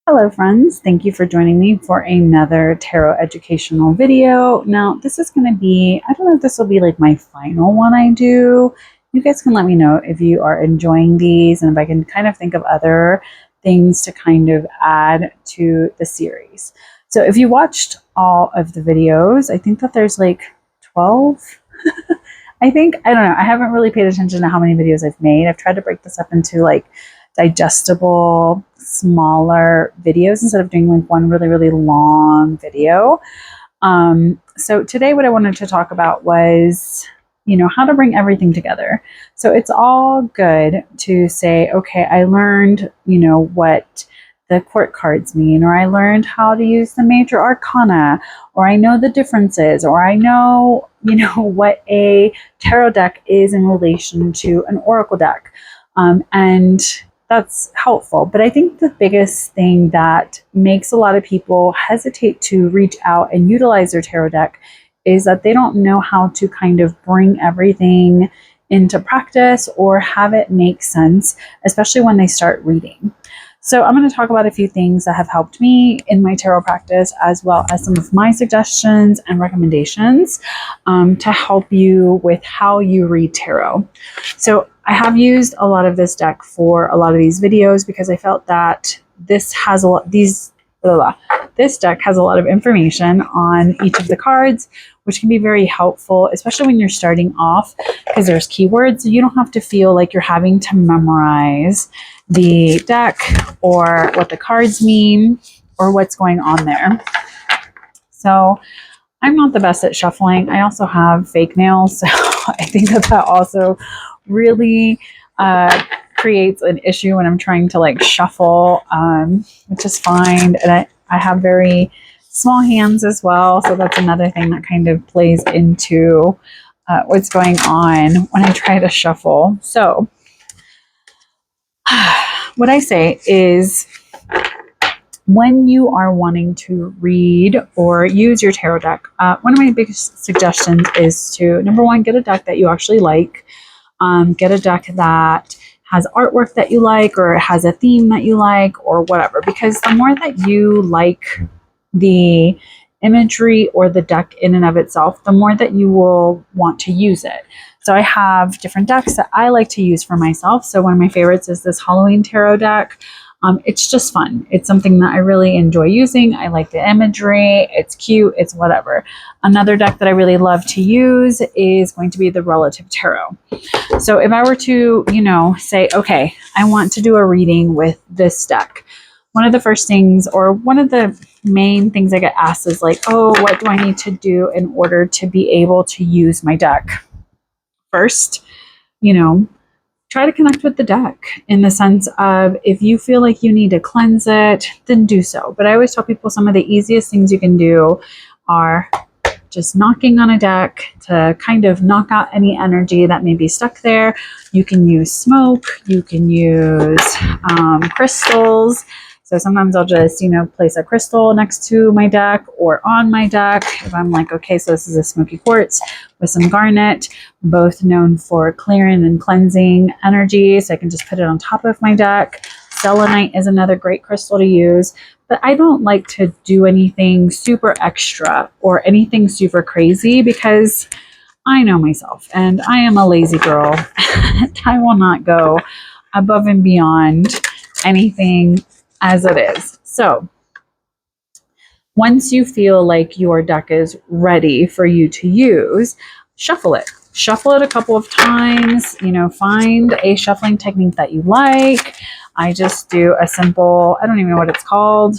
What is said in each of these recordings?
Hello friends, thank you for joining me for another tarot educational video. Now this is going to be, I don't know if this will be like my final one I do. You guys can let me know if you are enjoying these and if I can kind of think of other things to kind of add to the series. So if you watched all of the videos, I think that there's like 12. I don't know. I haven't really paid attention to how many videos I've made. I've tried to break this up into like digestible, smaller videos instead of doing like one really, really long video. So today what I wanted to talk about was, how to bring everything together. So it's all good to say, okay, I learned, what the court cards mean, or I learned how to use the major arcana, or I know the differences, or I know, what a tarot deck is in relation to an oracle deck. And that's helpful. But I think the biggest thing that makes a lot of people hesitate to reach out and utilize their tarot deck is that they don't know how to kind of bring everything into practice or have it make sense, especially when they start reading. So I'm going to talk about a few things that have helped me in my tarot practice, as well as some of my suggestions and recommendations to help you with how you read tarot. So I have used a lot of this deck for a lot of these videos because I felt that this has a lot, this deck has a lot of information on each of the cards, which can be very helpful, especially when you're starting off, because there's keywords. So you don't have to feel like you're having to memorize the deck or what the cards mean or what's going on there. So I'm not the best at shuffling. I also have fake nails, so I think that also really creates an issue when I'm trying to like shuffle, which is fine. And I have very small hands as well, so that's another thing that kind of plays into what's going on when I try to shuffle. So what I say is, when you are wanting to read or use your tarot deck, one of my biggest suggestions is to, number one, get a deck that you actually like. Get a deck that has artwork that you like, or has a theme that you like, or whatever. Because the more that you like the imagery or the deck in and of itself, the more that you will want to use it. So I have different decks that I like to use for myself. So one of my favorites is this Halloween tarot deck. It's just fun. It's something that I really enjoy using. I like the imagery. It's cute. It's whatever. Another deck that I really love to use is going to be the Relative Tarot. So if I were to, say, okay, I want to do a reading with this deck, one of the first things, or one of the main things I get asked is like, oh, what do I need to do in order to be able to use my deck? First, try to connect with the deck in the sense of, if you feel like you need to cleanse it, then do so. But I always tell people some of the easiest things you can do are just knocking on a deck to kind of knock out any energy that may be stuck there. You can use smoke, you can use crystals. So sometimes I'll just, place a crystal next to my deck or on my deck. If I'm like, okay, so this is a smoky quartz with some garnet, both known for clearing and cleansing energy. So I can just put it on top of my deck. Selenite is another great crystal to use. But I don't like to do anything super extra or anything super crazy, because I know myself and I am a lazy girl. I will not go above and beyond anything as it is. So once you feel like your deck is ready for you to use, shuffle it. Shuffle it a couple of times, find a shuffling technique that you like. I just do a simple, I don't even know what it's called,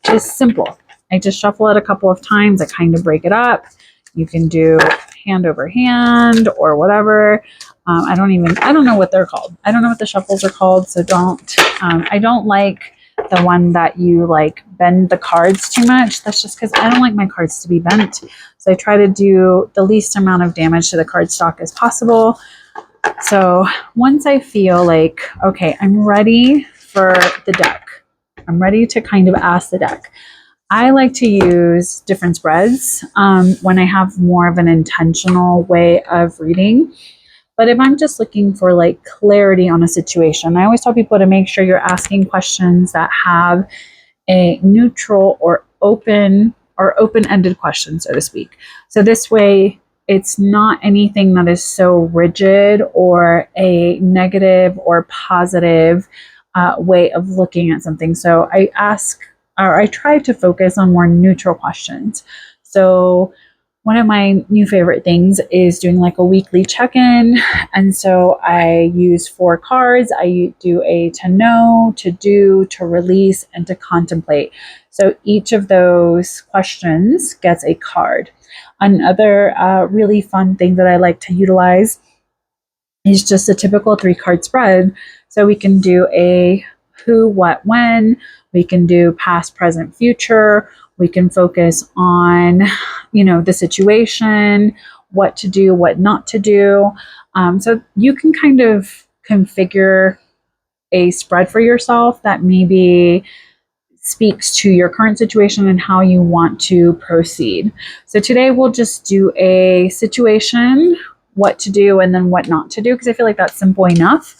just simple. I just shuffle it a couple of times. I kind of break it up. You can do hand over hand or whatever. I don't know what they're called. I don't know what the shuffles are called. So I don't like the one that you like bend the cards too much. That's just because I don't like my cards to be bent. So I try to do the least amount of damage to the cardstock as possible. So once I feel like, okay, I'm ready for the deck, I'm ready to kind of ask the deck, I like to use different spreads when I have more of an intentional way of reading. But if I'm just looking for like clarity on a situation, I always tell people to make sure you're asking questions that have a neutral or open-ended question, so to speak. So this way, it's not anything that is so rigid or a negative or positive way of looking at something. So I try to focus on more neutral questions. So one of my new favorite things is doing like a weekly check-in. And so I use 4 cards. I do a to know, to do, to release, and to contemplate. So each of those questions gets a card. Another really fun thing that I like to utilize is just a typical 3-card spread. So we can do a who, what, when. We can do past, present, future. We can focus on, the situation, what to do, what not to do. So you can kind of configure a spread for yourself that maybe speaks to your current situation and how you want to proceed. So today we'll just do a situation, what to do, and then what not to do, because I feel like that's simple enough.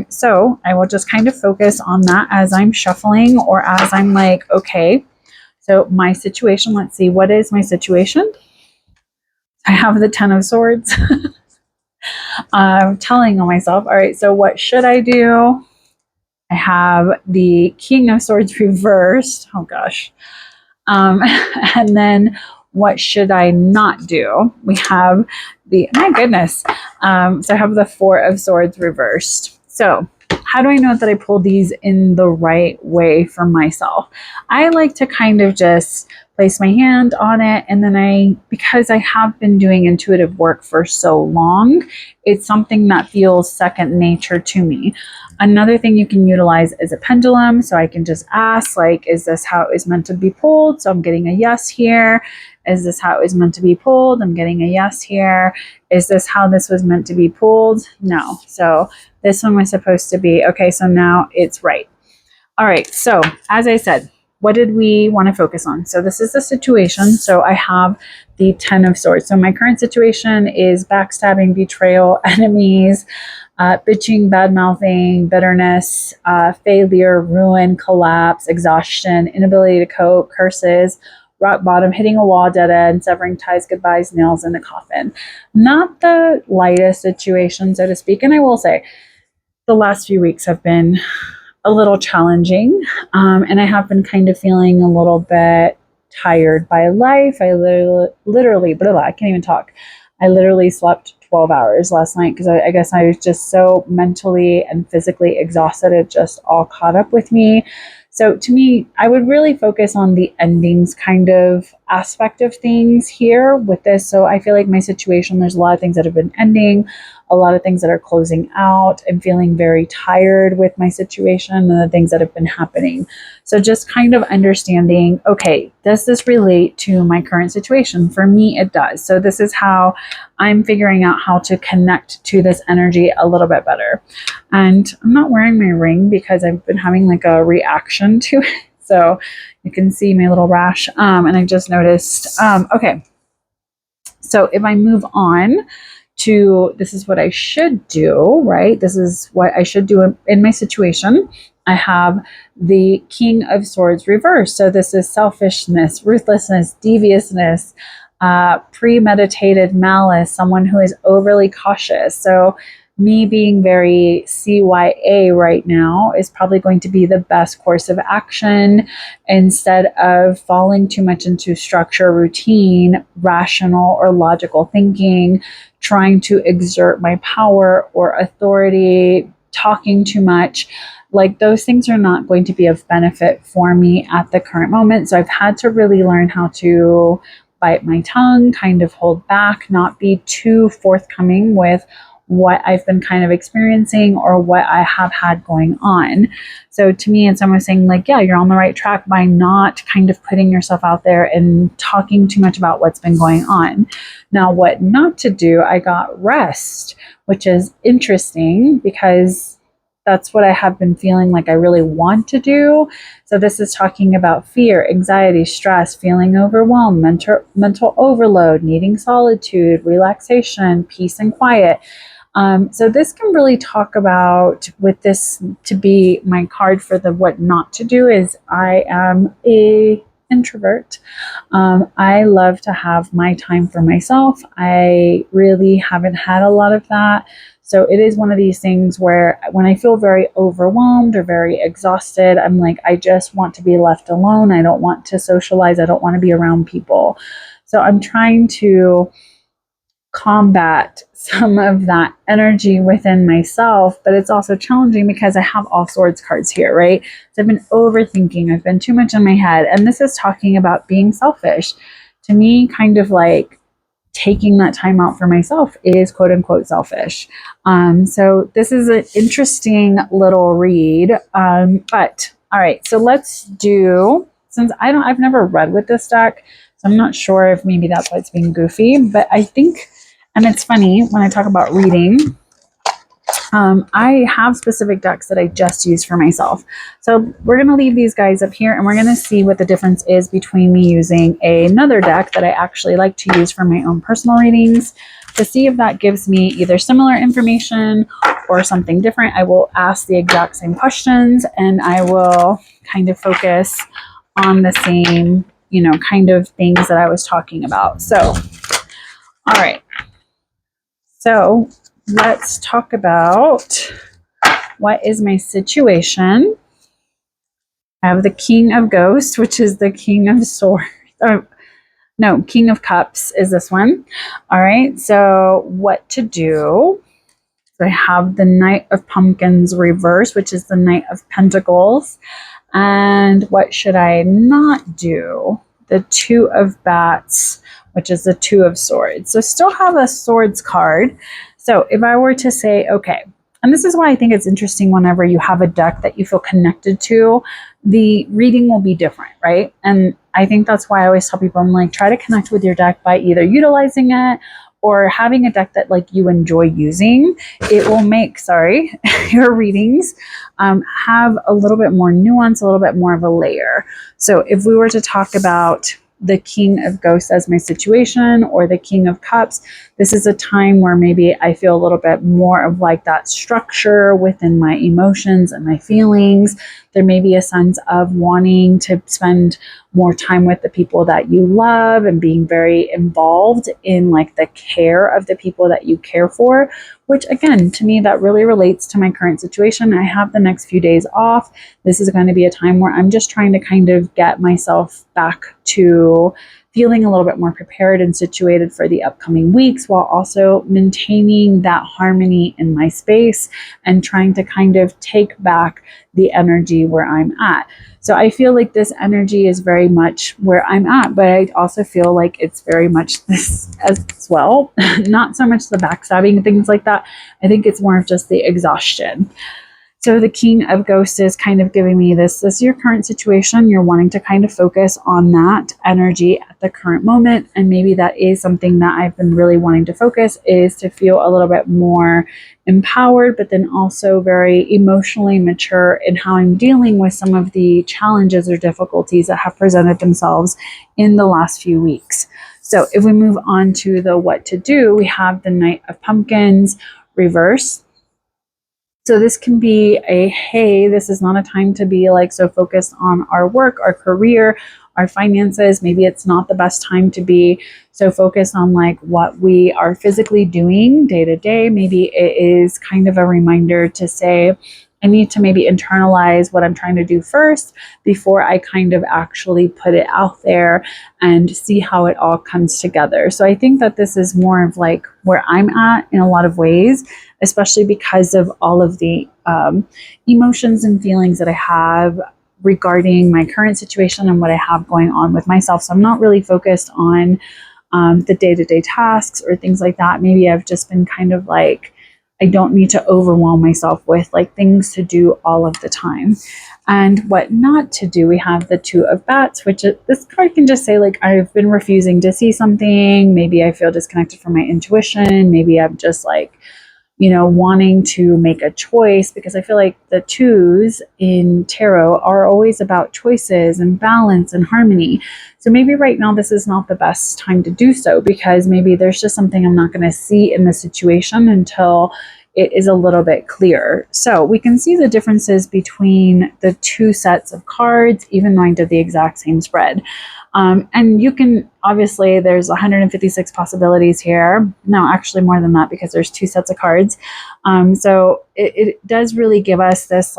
So I will just kind of focus on that as I'm shuffling, or as I'm like, okay, so my situation, let's see, what is my situation? I have the 10 of Swords. I'm telling myself, all right, so what should I do? I have the King of Swords reversed. Oh gosh. And then what should I not do? We have my goodness. So I have the 4 of Swords reversed. So how do I know that I pulled these in the right way for myself? I like to kind of just place my hand on it, and then because I have been doing intuitive work for so long, it's something that feels second nature to me. Another thing you can utilize is a pendulum. So I can just ask, like, is this how it was meant to be pulled? So I'm getting a yes here. Is this how it was meant to be pulled? I'm getting a yes here. Is this how this was meant to be pulled? No. So this one was supposed to be, okay, so now it's right. All right, so as I said, what did we want to focus on? So this is the situation. So I have the 10 of Swords. So my current situation is backstabbing, betrayal, enemies, bitching, bad-mouthing, bitterness, failure, ruin, collapse, exhaustion, inability to cope, curses, rock bottom, hitting a wall, dead end, severing ties, goodbyes, nails in the coffin. Not the lightest situation, so to speak. And I will say, the last few weeks have been a little challenging, and I have been kind of feeling a little bit tired by life. I literally, I can't even talk. I literally slept 12 hours last night because I guess I was just so mentally and physically exhausted. It just all caught up with me. So to me, I would really focus on the endings kind of aspect of things here with this. So I feel like my situation, there's a lot of things that have been ending, a lot of things that are closing out. I'm feeling very tired with my situation and the things that have been happening. So just kind of understanding, okay, does this relate to my current situation? For me, it does. So this is how I'm figuring out how to connect to this energy a little bit better. And I'm not wearing my ring because I've been having like a reaction to it. So you can see my little rash. And I just noticed, okay. So if I move on to, this is what I should do, right? This is what I should do in my situation. I have the King of Swords reversed. So this is selfishness, ruthlessness, deviousness, premeditated malice, someone who is overly cautious. So me being very CYA right now is probably going to be the best course of action instead of falling too much into structure, routine, rational or logical thinking, trying to exert my power or authority, talking too much. Like, those things are not going to be of benefit for me at the current moment. So I've had to really learn how to bite my tongue, kind of hold back, not be too forthcoming with what I've been kind of experiencing or what I have had going on. So to me, it's almost saying like, yeah, you're on the right track by not kind of putting yourself out there and talking too much about what's been going on. Now, what not to do, I got rest, which is interesting because that's what I have been feeling like I really want to do. So this is talking about fear, anxiety, stress, feeling overwhelmed, mental overload, needing solitude, relaxation, peace and quiet. So this can really talk about, with this to be my card for the what not to do, is I am a introvert. I love to have my time for myself. I really haven't had a lot of that. So it is one of these things where when I feel very overwhelmed or very exhausted, I'm like, I just want to be left alone. I don't want to socialize. I don't want to be around people. So I'm trying to combat some of that energy within myself, but it's also challenging because I have all swords cards here, right? So I've been overthinking, I've been too much in my head, and this is talking about being selfish. To me, kind of like taking that time out for myself is quote unquote selfish. So this is an interesting little read. But all right, so let's do, since I've never read with this deck, so I'm not sure if maybe that's why it's being goofy, but I think, and it's funny when I talk about reading, I have specific decks that I just use for myself. So we're going to leave these guys up here and we're going to see what the difference is between me using another deck that I actually like to use for my own personal readings, to see if that gives me either similar information or something different. I will ask the exact same questions and I will kind of focus on the same, kind of things that I was talking about. So, all right. So let's talk about what is my situation. I have the King of Ghosts, which is the King of Swords. No, King of Cups is this one. All right, so what to do. So I have the Knight of Pumpkins reverse, which is the Knight of Pentacles. And what should I not do? The Two of Bats, which is the Two of Swords. So still have a Swords card. So if I were to say, okay, and this is why I think it's interesting whenever you have a deck that you feel connected to, the reading will be different, right? And I think that's why I always tell people, I'm like, try to connect with your deck by either utilizing it or having a deck that like you enjoy using. It will make, your readings have a little bit more nuance, a little bit more of a layer. So if we were to talk about the King of Ghosts as my situation or the King of Cups, this is a time where maybe I feel a little bit more of like that structure within my emotions and my feelings. There may be a sense of wanting to spend more time with the people that you love and being very involved in like the care of the people that you care for, which again, to me, that really relates to my current situation. I have the next few days off. This is going to be a time where I'm just trying to kind of get myself back to feeling a little bit more prepared and situated for the upcoming weeks, while also maintaining that harmony in my space and trying to kind of take back the energy where I'm at. So I feel like this energy is very much where I'm at, but I also feel like it's very much this as well. Not so much the backstabbing, things like that. I think it's more of just the exhaustion. So the King of Ghosts is kind of giving me this is your current situation. You're wanting to kind of focus on that energy at the current moment. And maybe that is something that I've been really wanting to focus, is to feel a little bit more empowered, but then also very emotionally mature in how I'm dealing with some of the challenges or difficulties that have presented themselves in the last few weeks. So if we move on to the what to do, we have the Knight of Pumpkins reverse. So this can be a, hey, this is not a time to be like so focused on our work, our career, our finances. Maybe it's not the best time to be so focused on like what we are physically doing day to day. Maybe it is kind of a reminder to say, I need to maybe internalize what I'm trying to do first before I kind of actually put it out there and see how it all comes together. So I think that this is more of like where I'm at in a lot of ways, especially because of all of the emotions and feelings that I have regarding my current situation and what I have going on with myself. So I'm not really focused on the day-to-day tasks or things like that. Maybe I've just been kind of like, I don't need to overwhelm myself with like things to do all of the time. And what not to do, we have the Two of Bats, which this card can just say like, I've been refusing to see something. Maybe I feel disconnected from my intuition. Maybe I'm just like, wanting to make a choice, because I feel like the twos in tarot are always about choices and balance and harmony. So maybe right now this is not the best time to do so, because maybe there's just something I'm not going to see in the situation until it is a little bit clearer. So we can see the differences between the two sets of cards, even though I did the exact same spread. And you can, obviously, there's 156 possibilities here. No, actually more than that, because there's two sets of cards. So it does really give us this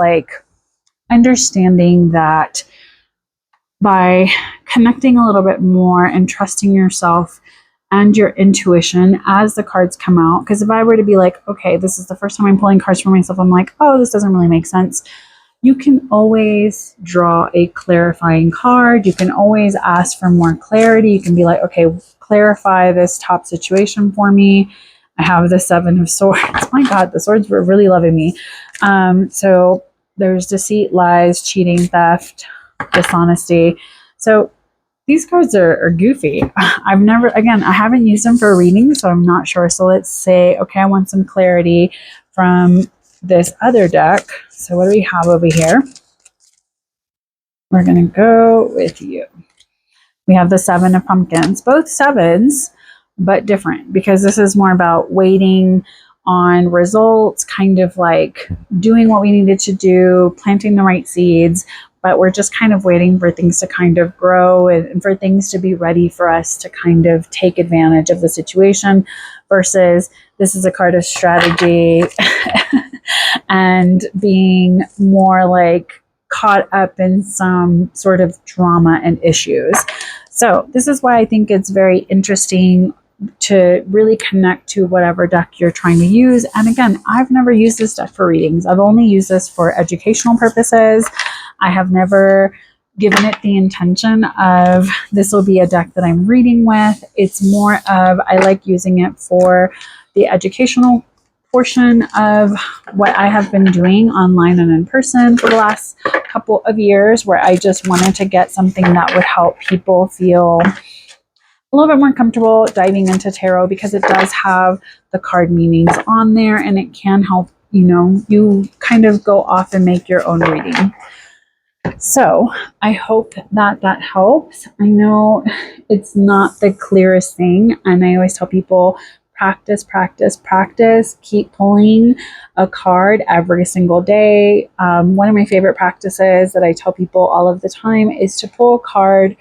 understanding that by connecting a little bit more and trusting yourself and your intuition as the cards come out. Because if I were to be like, okay, this is the first time I'm pulling cards for myself, I'm like, oh, this doesn't really make sense. You can always draw a clarifying card. You can always ask for more clarity. You can be like, okay, clarify this top situation for me. I have the Seven of Swords. My God, the swords were really loving me. So there's deceit, lies, cheating, theft, dishonesty. So these cards are goofy. I haven't used them for a reading, so I'm not sure. So let's say, okay, I want some clarity from this other deck. So what do we have over here? We're going to go with you. We have the Seven of Pumpkins, both sevens, but different, because this is more about waiting on results, kind of like doing what we needed to do, planting the right seeds, but we're just kind of waiting for things to kind of grow and for things to be ready for us to kind of take advantage of the situation, versus this is a card of strategy and being more like caught up in some sort of drama and issues. So this is why I think it's very interesting to really connect to whatever deck you're trying to use. And again, I've never used this deck for readings. I've only used this for educational purposes. I have never given it the intention of this will be a deck that I'm reading with. It's more of, I like using it for the educational portion of what I have been doing online and in person for the last couple of years, where I just wanted to get something that would help people feel a little bit more comfortable diving into tarot, because it does have the card meanings on there, and it can help, you kind of go off and make your own reading. So I hope that helps. I know it's not the clearest thing, and I always tell people, practice, practice, practice. Keep pulling a card every single day. One of my favorite practices that I tell people all of the time is to pull a card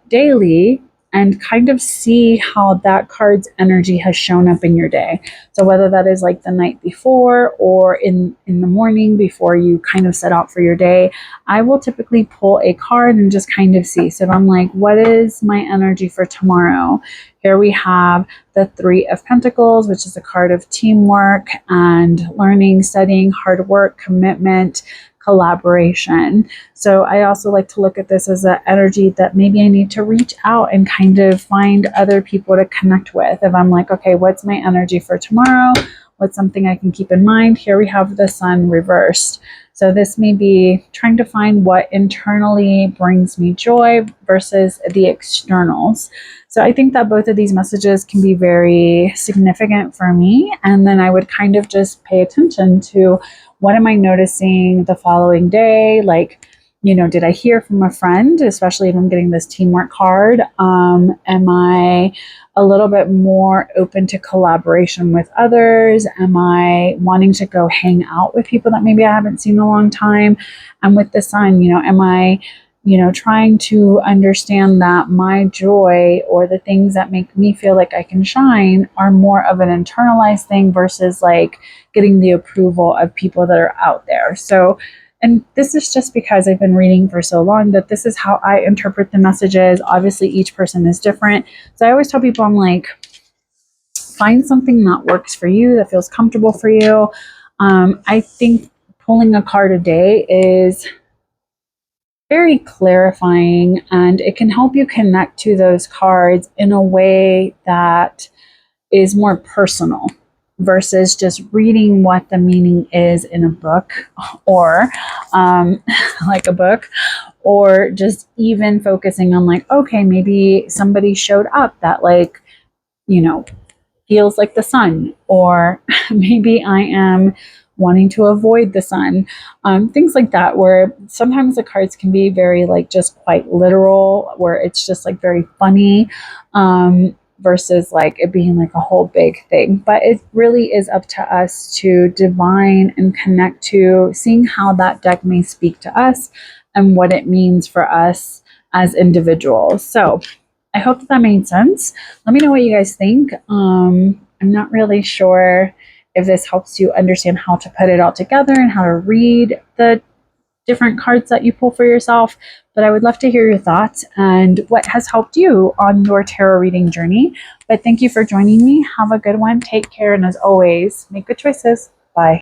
daily and kind of see how that card's energy has shown up in your day. So whether that is like the night before or in the morning before you kind of set out for your day, I will typically pull a card and just kind of see. So if I'm like, what is my energy for tomorrow? Here we have the Three of Pentacles, which is a card of teamwork and learning, studying, hard work, commitment, collaboration. So I also like to look at this as an energy that maybe I need to reach out and kind of find other people to connect with. If I'm like, okay, what's my energy for tomorrow? What's something I can keep in mind? Here we have the Sun reversed. So this may be trying to find what internally brings me joy versus the externals. So I think that both of these messages can be very significant for me. And then I would kind of just pay attention to, what am I noticing the following day? Like, did I hear from a friend, especially if I'm getting this teamwork card? Am I a little bit more open to collaboration with others? Am I wanting to go hang out with people that maybe I haven't seen in a long time? And with the Sun, am I, trying to understand that my joy or the things that make me feel like I can shine are more of an internalized thing versus like getting the approval of people that are out there. So, and this is just because I've been reading for so long that this is how I interpret the messages. Obviously, each person is different. So I always tell people, I'm like, find something that works for you, that feels comfortable for you. I think pulling a card a day is very clarifying, and it can help you connect to those cards in a way that is more personal versus just reading what the meaning is in a book, or like a book, or just even focusing on like, okay, maybe somebody showed up that like, feels like the sun, or maybe I am wanting to avoid the sun. Things like that, where sometimes the cards can be very like just quite literal, where it's just like very funny, versus like it being like a whole big thing. But it really is up to us to divine and connect to seeing how that deck may speak to us and what it means for us as individuals. So I hope that made sense. Let me know what you guys think. I'm not really sure if this helps you understand how to put it all together and how to read the different cards that you pull for yourself, but I would love to hear your thoughts and what has helped you on your tarot reading journey. But thank you for joining me. Have a good one. Take care. And as always, make good choices. Bye.